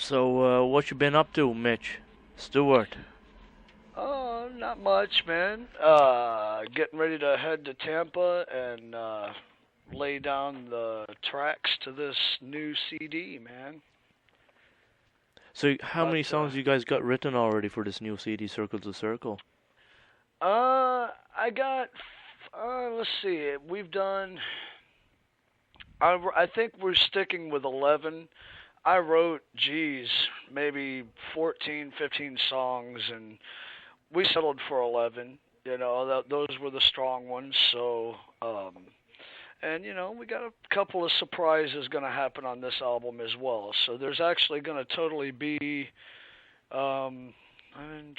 So, what you been up to, Mitch Stewart? Oh, not much, man. Getting ready to head to Tampa and lay down the tracks to this new CD, man. So, how But many songs you guys got written already for this new CD, Circle to Circle? I got. Let's see. We've done. I think we're sticking with 11. I wrote, geez, maybe 14, 15 songs, and we settled for 11. Those were the strong ones. So, and we got a couple of surprises going to happen on this album as well. So there's actually going to totally be, 11,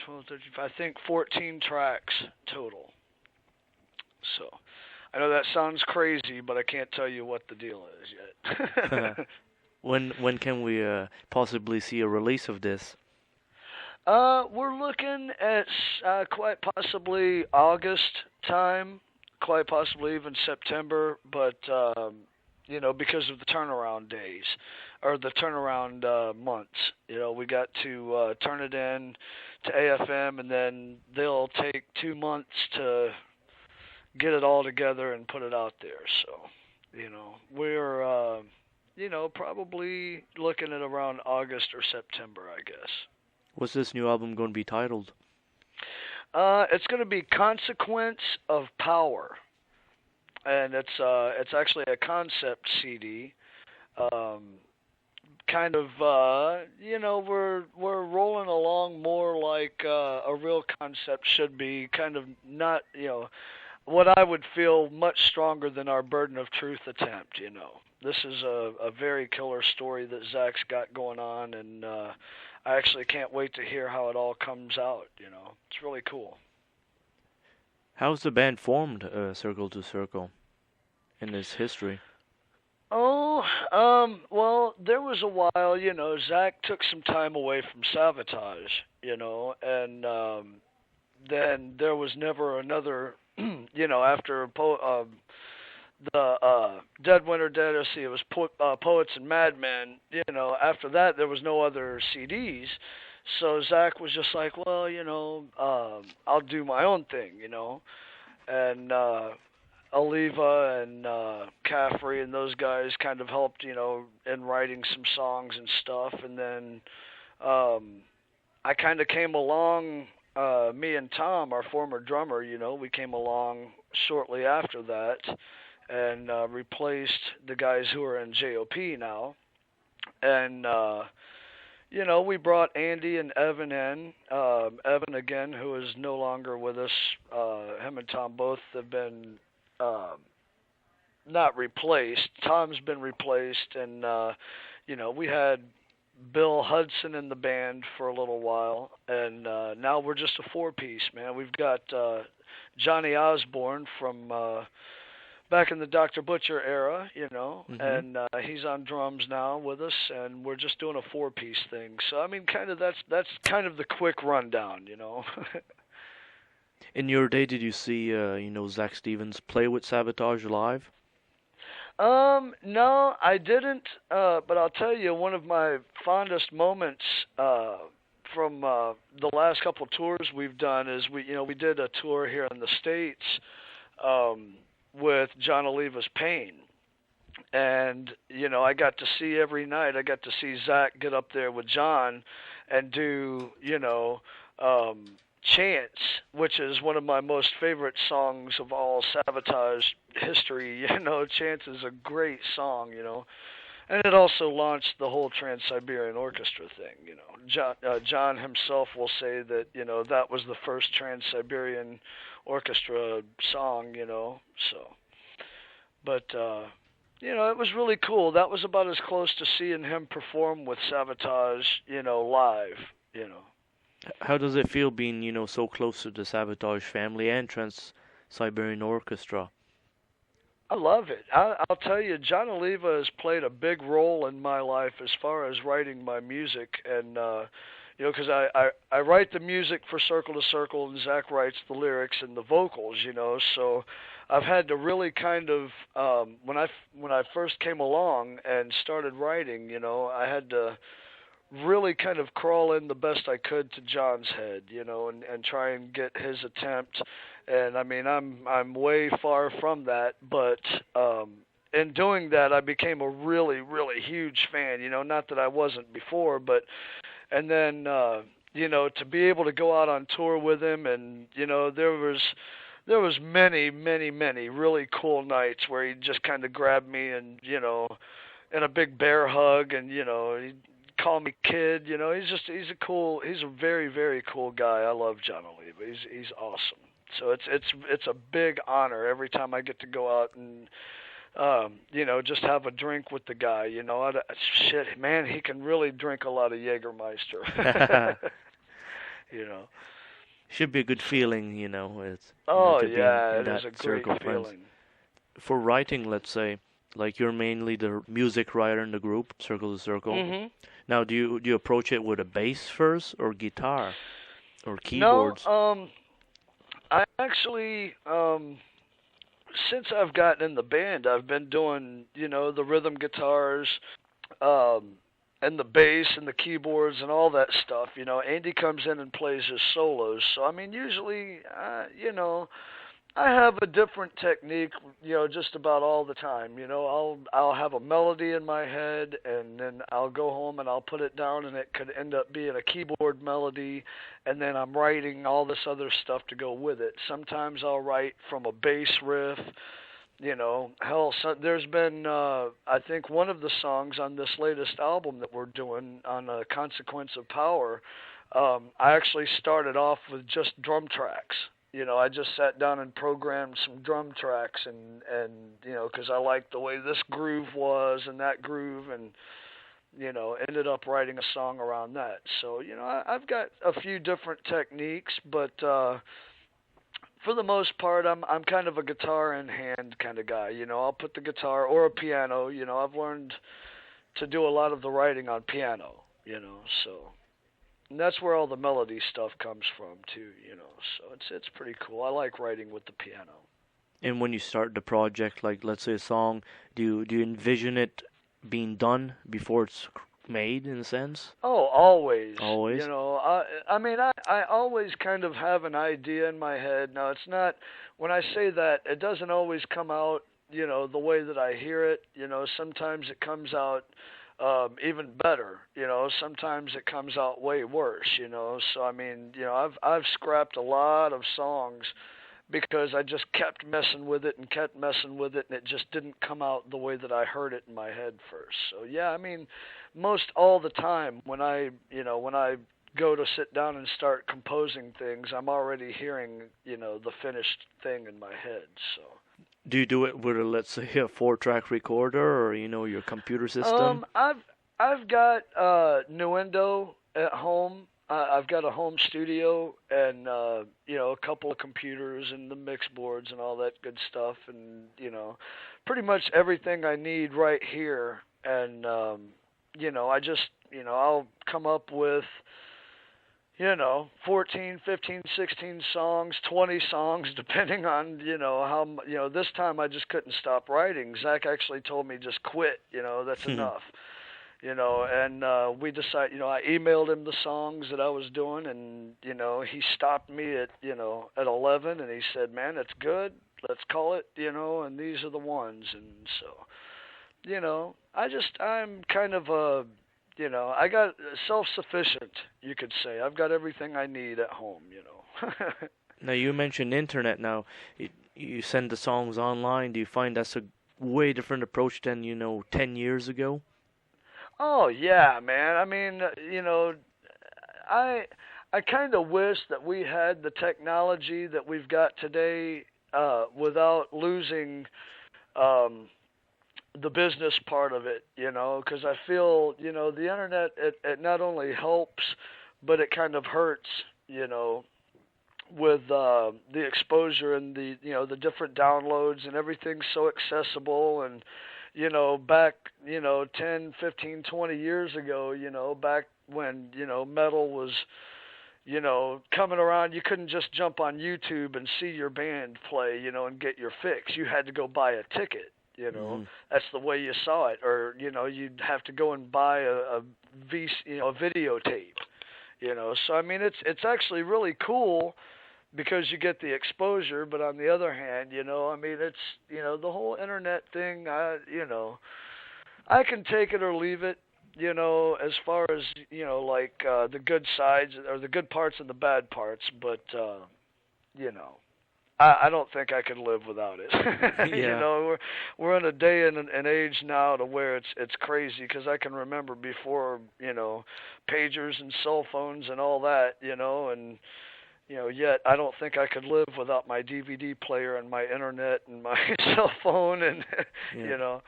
12, 13, I think 14 tracks total. So I know that sounds crazy, but I can't tell you what the deal is yet. When can we possibly see a release of this? We're looking at quite possibly August time, quite possibly even September, but because of the turnaround days or the turnaround months, we got to turn it in to AFM, and then they'll take 2 months to get it all together and put it out there. So, we're probably looking at around August or September, I guess. What's this new album going to be titled? It's going to be Consequence of Power, and it's actually a concept CD. Kind of, we're rolling along more like a real concept should be. Kind of not, what I would feel much stronger than our Burden of Truth attempt. This is a very killer story that Zach's got going on, and I actually can't wait to hear how it all comes out. It's really cool. How's the band formed, Circle to Circle, in its history? Oh, well, there was a while, Zach took some time away from Savatage, and then there was never another, after the Dead Winter Dead, let's see, it was Poets and Madmen, after that there was no other CDs, so Zach was just like, well, I'll do my own thing, and Oliva and Caffrey and those guys kind of helped, in writing some songs and stuff. And then I kind of came along, me and Tom, our former drummer, we came along shortly after that and replaced the guys who are in JOP now. And, we brought Andy and Evan in. Evan, again, who is no longer with us. Him and Tom both have been not replaced. Tom's been replaced, and we had Bill Hudson in the band for a little while, and now we're just a four-piece, man. We've got Johnny Osborne from back in the Dr. Butcher era, and he's on drums now with us, and we're just doing a four-piece thing. So I mean, kind of that's kind of the quick rundown, In your day, did you see, Zach Stevens play with Savatage live? No, I didn't. But I'll tell you, one of my fondest moments from the last couple tours we've done is we did a tour here in the States with Jon Oliva's Pain, and I got to see every night. I got to see Zach get up there with John and do Chance, which is one of my most favorite songs of all Savatage history. Chance is a great song, and it also launched the whole Trans-Siberian Orchestra thing. John himself will say that that was the first Trans-Siberian Orchestra song. So, but it was really cool. That was about as close to seeing him perform with Savatage, live. How does it feel being, so close to the Savatage family and Trans-Siberian Orchestra? I love it. I'll tell you, Jon Oliva has played a big role in my life as far as writing my music, and because I write the music for Circle to Circle, and Zach writes the lyrics and the vocals, so I've had to really kind of when I first came along and started writing, I had to really kind of crawl in the best I could to John's head, and try and get his attempt. And I mean, I'm way far from that, but in doing that, I became a really, really huge fan. Not that I wasn't before, but and then to be able to go out on tour with him, and there was many, many, many really cool nights where he just kind of grabbed me and in a big bear hug, and he'd call me kid. He's a very, very cool guy. I love Jon Oliva. He's awesome. So it's a big honor every time I get to go out and just have a drink with the guy. Shit, man, he can really drink a lot of Jägermeister. Should be a good feeling, It's to be yeah, in it is that a great circle of friends. feeling. For writing, let's say, like you're mainly the music writer in the group, circle to circle. Mhm. Now, do you approach it with a bass first or guitar or keyboards? No, I actually, since I've gotten in the band, I've been doing, the rhythm guitars, and the bass and the keyboards and all that stuff. Andy comes in and plays his solos. So I mean, usually, I have a different technique, just about all the time. I'll have a melody in my head, and then I'll go home and I'll put it down, and it could end up being a keyboard melody, and then I'm writing all this other stuff to go with it. Sometimes I'll write from a bass riff. There's been, I think one of the songs on this latest album that we're doing on Consequence of Power, I actually started off with just drum tracks. I just sat down and programmed some drum tracks, and because I liked the way this groove was and that groove, and ended up writing a song around that. So I've got a few different techniques, but for the most part, I'm kind of a guitar in hand kind of guy. I'll put the guitar or a piano. I've learned to do a lot of the writing on piano. So. And that's where all the melody stuff comes from too, So it's pretty cool. I like writing with the piano. And when you start the project, like let's say a song, do you envision it being done before it's made, in a sense? Oh, always. Always. I mean, I always kind of have an idea in my head. Now, it's not, when I say that, it doesn't always come out, the way that I hear it. Sometimes it comes out even better. Sometimes it comes out way worse. So I mean, I've scrapped a lot of songs because I just kept messing with it, and it just didn't come out the way that I heard it in my head first. So yeah, I mean, most all the time when I go to sit down and start composing things, I'm already hearing, the finished thing in my head. So. Do you do it with a, let's say, a 4-track recorder, or your computer system? I've got Nuendo at home. I've got a home studio, and a couple of computers and the mix boards and all that good stuff, and pretty much everything I need right here. And I just I'll come up with 14, 15, 16 songs, 20 songs, depending on, how, this time I just couldn't stop writing. Zach actually told me just quit, that's enough. And we decided, I emailed him the songs that I was doing, and, he stopped me at 11, and he said, man, that's good, let's call it, and these are the ones. And so, I'm kind of a, I got self-sufficient, you could say. I've got everything I need at home, Now, you mentioned internet now. You send the songs online. Do you find that's a way different approach than, 10 years ago? Oh, yeah, man. I mean, I kind of wish that we had the technology that we've got today without losing the business part of it, because I feel, the internet, it not only helps, but it kind of hurts, with the exposure and the different downloads, and everything's so accessible. And back 10, 15, 20 years ago, back when metal was coming around, you couldn't just jump on YouTube and see your band play, and get your fix. You had to go buy a ticket, You know, Mhm. that's the way you saw it, or you'd have to go and buy a videotape. So I mean, it's actually really cool because you get the exposure, but on the other hand, I mean, it's the whole internet thing. I can take it or leave it. As far as like the good sides or the good parts and the bad parts, but you know. I don't think I could live without it. Yeah. We're in a day and an age now to where it's crazy because I can remember before pagers and cell phones and all that, and yet I don't think I could live without my DVD player and my internet and my cell phone and Yeah. you know.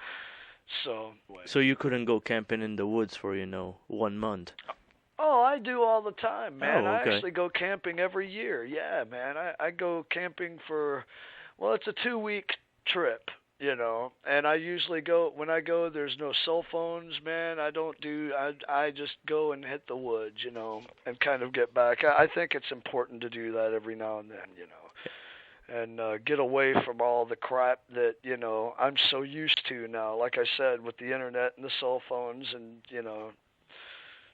So. So you couldn't go camping in the woods for 1 month. Oh, I do all the time, man. Oh, I okay. actually go camping every year. Yeah, man. I go camping well, it's a 2-week trip, and I usually go, when I go, there's no cell phones, man. I just go and hit the woods, and kind of get back. I think it's important to do that every now and then, and get away from all the crap that, I'm so used to now, like I said, with the internet and the cell phones, and,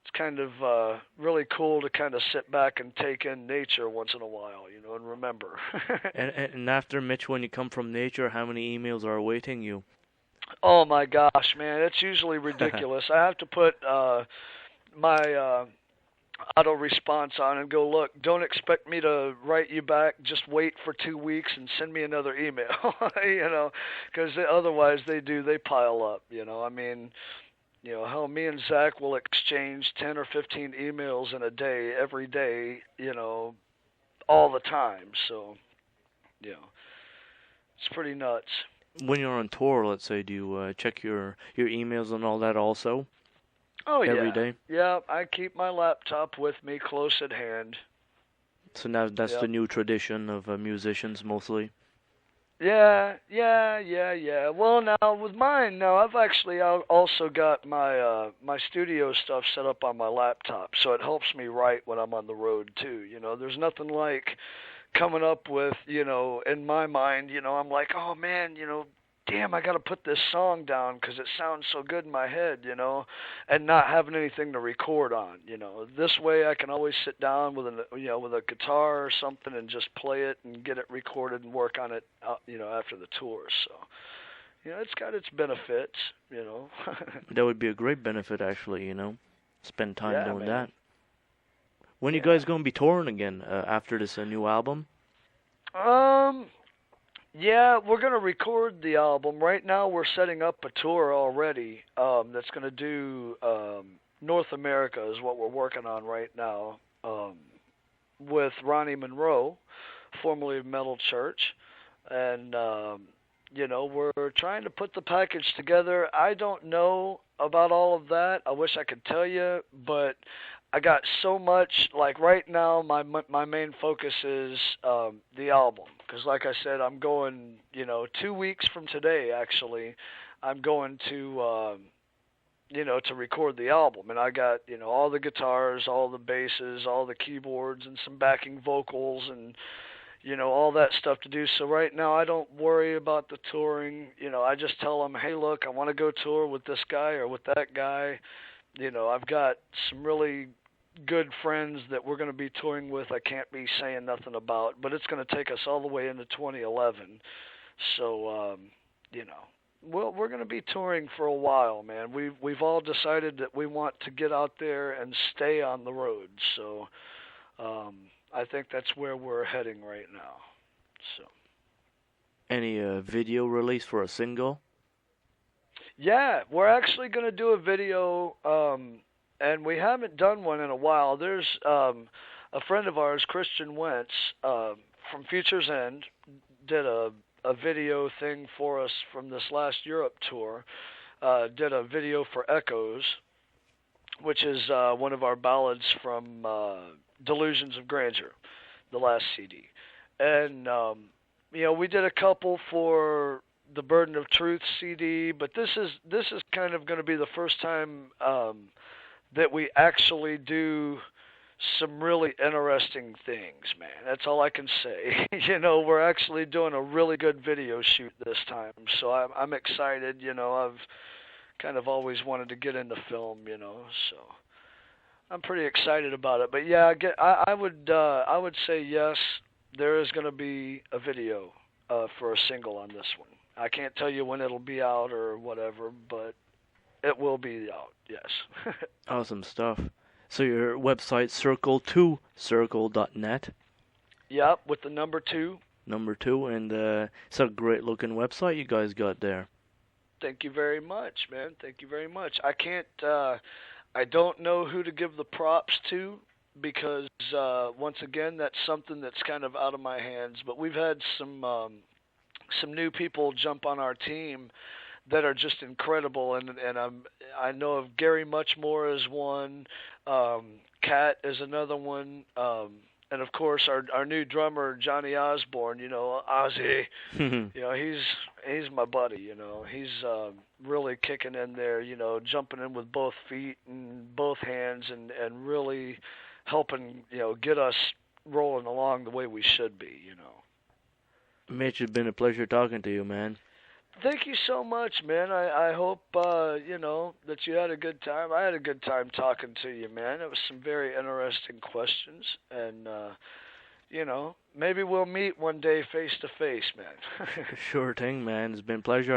it's kind of really cool to kind of sit back and take in nature once in a while, and remember. And after Mitch, when you come from nature, how many emails are awaiting you? Oh my gosh, man, it's usually ridiculous. I have to put my auto response on and go, look, don't expect me to write you back. Just wait for 2 weeks and send me another email, because otherwise they pile up. I mean. Hell, me and Zach will exchange 10 or 15 emails in a day, every day, all the time. So, it's pretty nuts. When you're on tour, let's say, do you check your emails and all that also? Oh, yeah. Every day? Yeah, I keep my laptop with me close at hand. So now that's Yep. the new tradition of musicians mostly? Yeah. Well, now with mine, now I've actually also got my studio stuff set up on my laptop, so it helps me write when I'm on the road too. There's nothing like coming up with, in my mind, I'm like, oh man, damn, I got to put this song down because it sounds so good in my head, and not having anything to record on, This way I can always sit down with with a guitar or something and just play it and get it recorded and work on it, after the tour. So, it's got its benefits, That would be a great benefit, actually, Spend time Yeah, doing man. that. When you Yeah. guys going to be touring again after this new album? Yeah, we're gonna record the album. Right now, we're setting up a tour already. That's gonna do North America is what we're working on right now. With Ronnie Monroe, formerly of Metal Church, and we're trying to put the package together. I don't know about all of that. I wish I could tell you, but I got so much. Like right now, my main focus is the album, because like I said, I'm going. 2 weeks from today, actually, I'm going to. To record the album, and I got all the guitars, all the basses, all the keyboards, and some backing vocals, and all that stuff to do. So right now I don't worry about the touring. I just tell them, hey, look, I want to go tour with this guy or with that guy. I've got some really good friends that we're going to be touring with. I can't be saying nothing about, but it's going to take us all the way into 2011. So, well, we're going to be touring for a while, man. We've all decided that we want to get out there and stay on the road. So, I think that's where we're heading right now. So. Any video release for a single? Yeah, we're actually going to do a video, and we haven't done one in a while. There's a friend of ours, Christian Wentz, from Future's End, did a video thing for us from this last Europe tour. Did a video for Echoes, which is one of our ballads from Delusions of Grandeur, the last CD. And, we did a couple for the Burden of Truth CD, but this is kind of going to be the first time that we actually do some really interesting things, man. That's all I can say. We're actually doing a really good video shoot this time, so I'm excited. I've kind of always wanted to get into film, so I'm pretty excited about it. But yeah, I would say yes, there is going to be a video for a single on this one. I can't tell you when it'll be out or whatever, but it will be out, yes. Awesome stuff. So your website, circle2circle.net. Yep, with the number 2. Number 2, and it's a great looking website you guys got there. Thank you very much, man. Thank you very much. I don't know who to give the props to because, once again, that's something that's kind of out of my hands. But we've had some new people jump on our team that are just incredible, and I know of Gary Muchmore as one, Kat is another one, and of course our new drummer Johnny Osborne, Ozzy, he's my buddy, he's really kicking in there, jumping in with both feet and both hands and really helping get us rolling along the way we should be. Mitch, it's been a pleasure talking to you, man. Thank you so much, man. I hope, that you had a good time. I had a good time talking to you, man. It was some very interesting questions. And, maybe we'll meet one day face to face, man. Sure thing, man. It's been a pleasure.